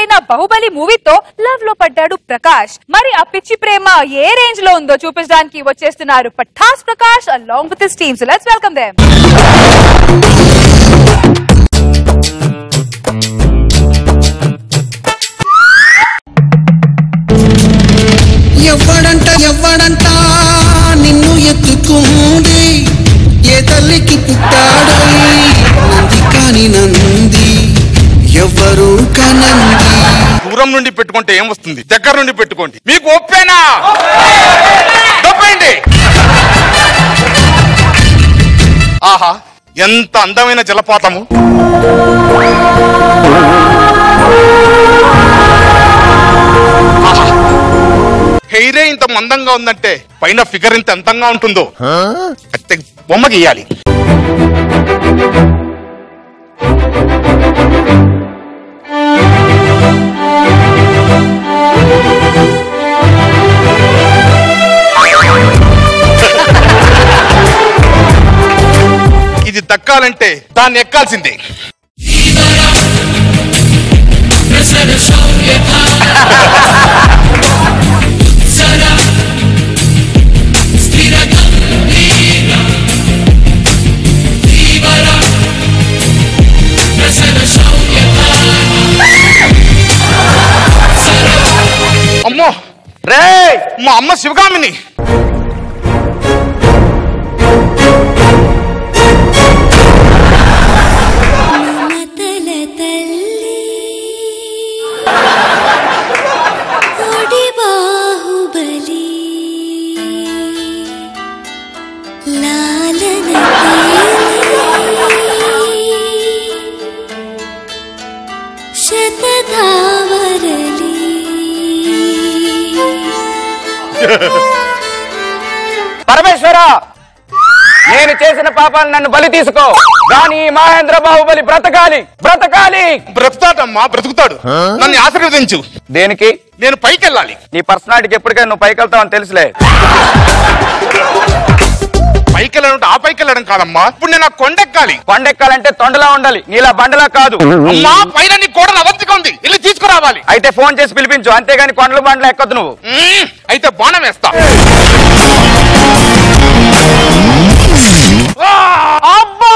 అయిన బాహుబలి మూవీతో లవ్ లో పడ్డాడు ప్రకాష్. మరి ఆ పిచ్చి ప్రేమ ఏ రేంజ్ లో ఉందో చూపించడానికి వచ్చేస్తున్నారు Patas Prakash along with his team. So let's welcome them. ఎవ్వడంట నిన్ను ఎత్తుకుంది ఏ తల్లికి పుట్టాడు నంది కాని నంది ఎవ్వరు కనంది. దూరం నుండి పెట్టుకుంటే ఏం వస్తుంది, దగ్గర నుండి పెట్టుకోండి. మీకు ఒప్పేనా? ఒప్పండి. ఆహా, ఎంత అందమైన జలపాతము! హెయిరే ఇంత మందంగా ఉందంటే పైన ఫిగర్ ఇంత అందంగా ఉంటుందో బొమ్మ గీయాలి. ఇది దక్కాలంటే దాన్ని ఎక్కాల్సిందే. అమ్మో రే, మా అమ్మ శివగామిని. పరమేశ్వర, నేను చేసిన పాపాలు నన్ను బలి తీసుకో, కానీ మహేంద్ర బాహుబలి బ్రతకాలి బ్రతకాలి. బ్రతుకుతాడమ్మా, బ్రతుకుతాడు. నన్ను ఆశీర్వదించు. దేనికి? నేను పైకి వెళ్ళాలి. నీ పర్సనాలిటీకి ఎప్పటికైనా నువ్వు పైకి వెళ్తావని తెలుసులే. పైకి వెళ్ళడం ఆ పైకి వెళ్ళడం కాదమ్మా, ఇప్పుడు నేను కొండెక్కాలి. కొండెక్కాలంటే తొండలా ఉండాలి, నీలా బండలా కాదు. అమ్మా, పైన నీ కోడలు అవంతిగా ఉంది, వెళ్ళి తీసుకురావాలి. అయితే ఫోన్ చేసి పిలిపించు, అంతేగాని కొండలు బండలు ఎక్కదు నువ్వు. అయితే బాణం వేస్తా. అబ్బా,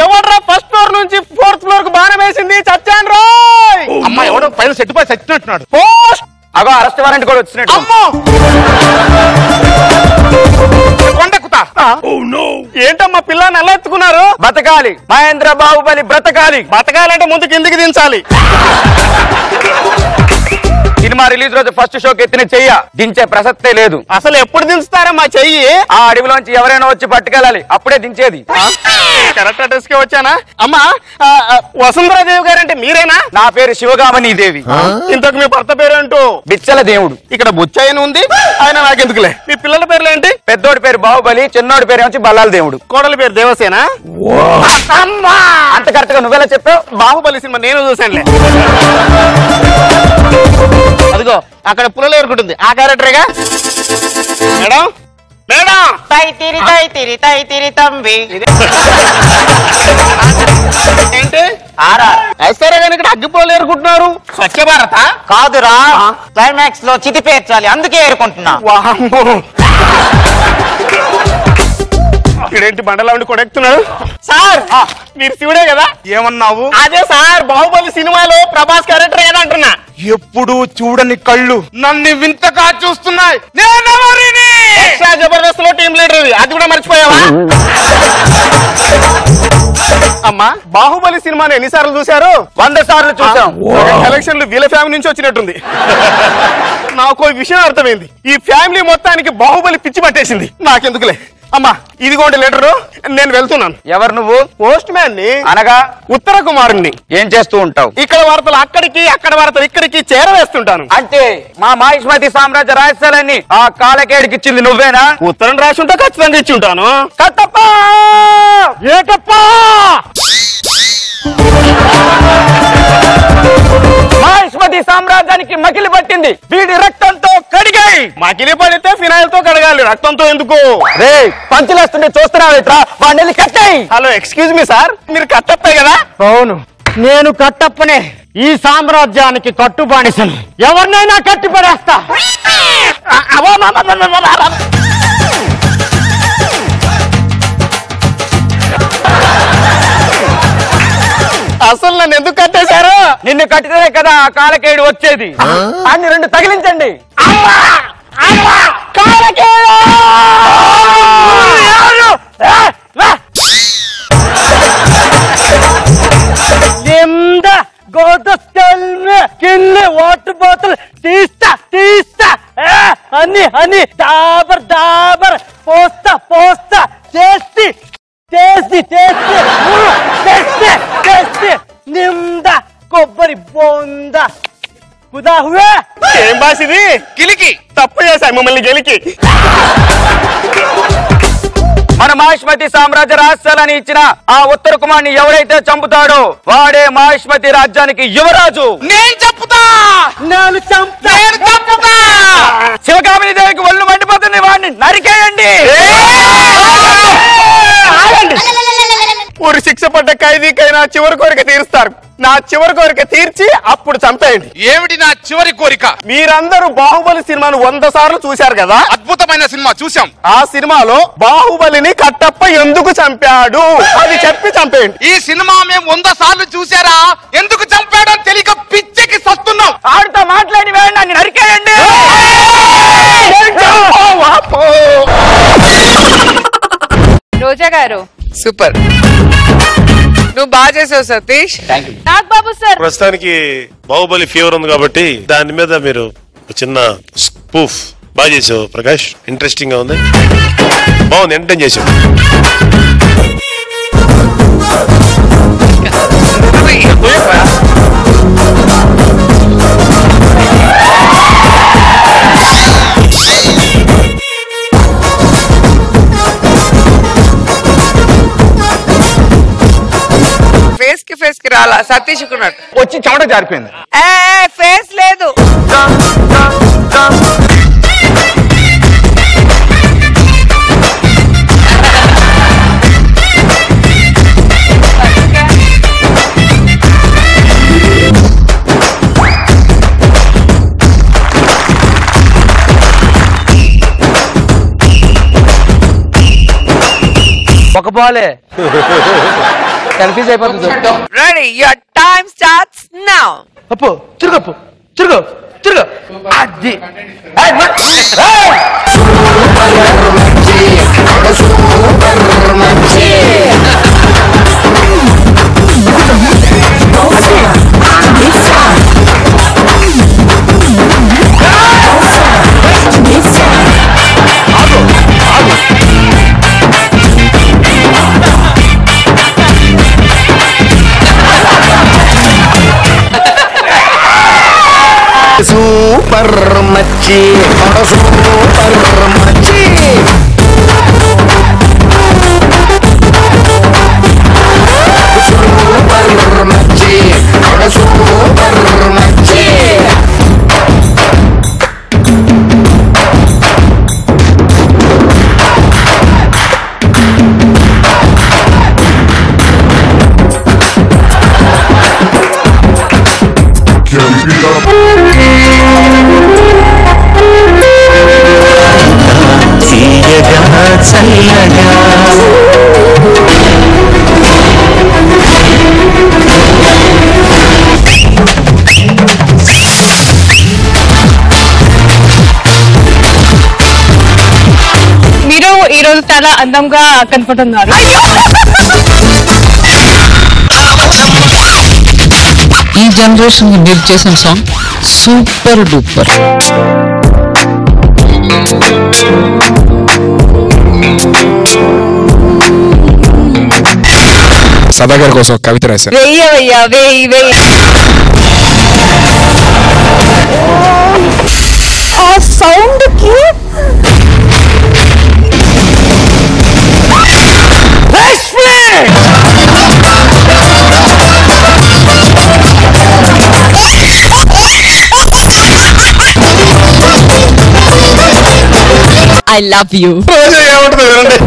ఎవడ్రా ఫస్ట్ ఫ్లోర్ నుంచి ఫోర్త్ ఫ్లోర్ కు బాణం వేసింది? చచ్చాను రోయ్. అమ్మా, ఎవడో పైన సెట్ పై చచ్చినట్టున్నాడు. పోస్ట్ అగో అరెస్ట్ వారెంట్ కూడా వచ్చినట్టు. అమ్మో, కొండెక్కుతా. ఏంటమ్మా పిల్ల నల్ల ఎత్తుకున్నారు? బతకాలి, మహేంద్ర బాహుబలి బ్రతకాలి. బతకాలంటే ముందు కిందికి దించాలి. సినిమా రిలీజ్ రోజు ఫస్ట్ షోకి ఎత్తిన చెయ్య దించే ప్రసక్తే లేదు. అసలు ఎప్పుడు దించుతారమ్మా చెయ్యి? ఆ అడవిలోంచి ఎవరైనా వచ్చి పట్టుకెళ్ళాలి, అప్పుడే దించేది. కరెక్ట్ అడ్రస్ కే వచ్చానా? అమ్మా, వసుంధరాదేవి గారంటే మీరేనా? నా పేరు శివగామని దేవి. ఇంతకు మీ భర్త పేరేంటో? బిచ్చల దేవుడు. ఇక్కడ బుచ్చయ్యని ఉంది, ఆయన నాకెందుకులే. మీ పిల్లల పేర్లు ఏంటి? పెద్దోడి పేరు బాహుబలి, చిన్నోడి పేరు ఏమొచ్చి బల్లాల దేవుడు. కోడలి పేరు దేవసేన. అంత కరెక్ట్ గా నువ్వెలా చెప్పావు? బాహుబలి సినిమా నేను చూసానులే. అదిగో అక్కడ పుల్లలు ఏరుకుంటుంది, ఆ క్యారెక్టరేగా. మేడం మేడం, ఏంటి వేస్తారా కానీ ఇక్కడ అగ్గి పుల్లలు ఏరుకుంటున్నారు? స్వచ్ఛ భారత కాదురా, క్లైమాక్స్ లో చితి పేర్చాలి, అందుకే ఏరుకుంటున్నా. ఇదేంటి బండలా ఉండి కొడెక్కుతున్నాడు? సార్, మీరు శివుడే కదా? ఏమన్నావు? అదే సార్, బాహుబలి సినిమాలో ప్రభాస్ క్యారెక్టర్ ఏదంటున్నా. ఎప్పుడు చూడని కళ్ళు నన్ను వింతగా చూస్తున్నాయి. ఎక్స్ట్రా జబర్దస్త్ లో టీమ్ లీడర్, అది కూడా మర్చిపోయావా? అమ్మా, బాహుబలి సినిమాని ఎన్నిసార్లు చూశారు? 100 సార్లు చూసాం. కలెక్షన్లు వీళ్ళ ఫ్యామిలీ నుంచి వచ్చినట్టుంది. నాకు ఈ విషయం అర్థమైంది, ఈ ఫ్యామిలీ మొత్తానికి బాహుబలి పిచ్చి పట్టేసింది. నాకెందుకులే. అమ్మా, ఇదిగోండి లెటరు, నేను వెళ్తున్నాను. ఎవరు నువ్వు? పోస్ట్ మ్యాన్ ని. అనగా ఉత్తర కుమారుణ్ణి. ఏం చేస్తూ ఉంటావు? ఇక్కడ వార్తలు అక్కడికి, అక్కడ వార్తలు ఇక్కడికి చేరవేస్తుంటాను. అంటే మా మాహిష్మతి సామ్రాజ్య రహస్యాలన్నీ ఆ కాలకేడికి ఇచ్చింది నువ్వేనా? ఉత్తరం రాసి ఉంటే ఖచ్చితంగా ఇచ్చి ఉంటాను. కట్టప్ప ఏటప్ప, మాహిష్మతి సామ్రాజ్యానికి మకిలి పట్టింది, వీడి రక్తంతో కడిగాయి. మకిలి పడితే ఫినాయిల్ తో కడగాలి, రక్తంతో ఎందుకు? రే, పంచులేస్తుంటే చూస్తున్నావేట్రా, వాడిని కట్టాయి. హలో, ఎక్స్క్యూజ్ మీ సార్, మీరు కట్టప్పే కదా? అవును, నేను కట్టప్పనే. ఈ సామ్రాజ్యానికి కట్టుబానిసను ఎవరినైనా కట్టిపడేస్తా. అసలు నన్ను ఎందుకు కట్టేశారు? నిన్ను కట్టితే కదా ఆ కాలకేయుడు వచ్చేది. అన్ని రెండు తగిలించండి. కింద వాటర్ బాటిల్ తీస్తా తీస్తా అని అని దాబర్ దాబర్ పోస్తా పోస్తా చేసి చేసి చేసి చేసి చేసి నిమ్ద కొబ్బరి బొంద కుదా హువే. ఏం బాసిది? గిలికి తప్పు చేశాయి మమ్మల్ని గెలికి. మన మహిష్మతి సామ్రాజ్య రహస్యాలని ఇచ్చిన ఆ ఉత్తర కుమార్ని ఎవరైతే చంపుతాడో వాడే మహిష్మతి రాజ్యానికి యువరాజు. నేను చెప్తా, నేను చంపుతా. శివకామిని దేవికి ఒళ్ళు మండిపోతుంది, వాడిని నరికేయండి. ఊరు శిక్ష పడ్డ ఖైదీకైనా చివరి కోరిక తీరుస్తారు. నా చివరి కోరిక తీర్చి అప్పుడు చంపేయండి. ఏమిటి నా చివరి కోరిక? మీరందరూ బాహుబలి సినిమాను 100 సార్లు చూశారు కదా. అద్భుతమైన సినిమా చూసాం. ఆ సినిమాలో బాహుబలిని కట్టప్ప ఎందుకు చంపాడు అది చెప్పి చంపేయండి. ఈ సినిమా మేము 100 సార్లు చూసారా? ఎందుకు చంపాడో తెలియక పిచ్చికి సస్తున్నాం. ఆడితో మాట్లాడి నన్ను నరికేయండి. రోజా గారు సూపర్, నువ్వు బాగా చేసావు సతీష్. నాగబాబు సార్, ప్రస్తుతానికి బాహుబలి ఫీవర్ ఉంది కాబట్టి దాని మీద మీరు చిన్న స్పూఫ్ బాగా చేసావు ప్రకాష్. ఇంట్రెస్టింగ్ గా ఉంది, బాగుంది, ఎంటర్టైన్ చేసావు. ఫేస్ కి రాలా సతీష్ కున్నట్టు వచ్చి చెమట జారిపోయింది. ఫేస్ లేదు. ఒక బాలే కన్ఫ్యూజ్ అయిపోతుంది. Ready, your time starts now. అప్పు తిరుగప్పు తిరుగు తిరుగు. అది సూపర్ మచ్చి సూపర్ మచ్చి సూపర్ మచ్చి సూపర్ మచ్చి. మీరు ఈ రోజు చాలా అందంగా కనపడుతున్నారు. ఈ జనరేషన్ మీరు చేసిన సాంగ్ సూపర్ డూపర్. సదాగర్ కోసం కవిత రాశారు. వెయ్యవయ్యా వెయ్యి వెయ్యి. ఆ సౌండ్ కి I love you. ఏమంటుంది వినండి.